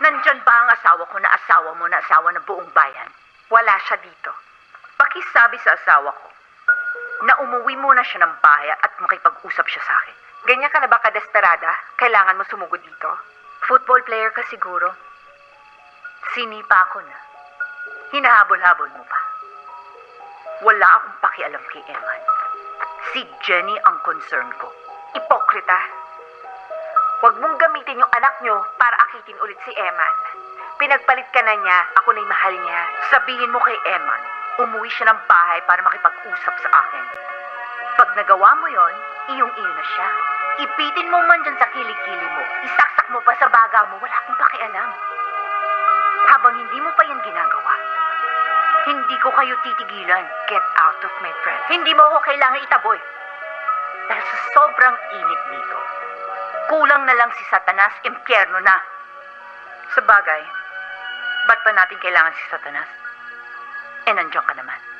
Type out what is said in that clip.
Nandyan ba ang asawa ko na asawa mo na asawa ng buong bayan? Wala siya dito. Pakisabi sa asawa ko na umuwi muna siya ng bahay at makipag-usap siya sa akin. Ganyan ka na ba kadesperada? Kailangan mo sumugod dito? Football player ka siguro. Sinipa ko na. Hinahabol-habol mo pa. Wala akong pakialam kay Eman. Si Jenny ang concern ko. Ipokrita. Huwag mong gamitin yung anak nyo para akitin ulit si Eman. Pinagpalit ka na niya, ako na'y mahal niya. Sabihin mo kay Eman, umuwi siya ng bahay para makipag-usap sa akin. Pag nagawa mo yon, iyong-iyo na siya. Ipitin mo man dyan sa kilikili mo. Isaksak mo pa sa baga mo, wala akong pakialam. Habang hindi mo pa yan ginagawa, hindi ko kayo titigilan. Get out of my presence. Hindi mo ako kailangan itaboy. Dahil sa sobrang init dito, kulang na lang si Satanas, impyerno na. Sa bagay, ba't pa natin kailangan si Satanas? Eh, nandiyan ka naman.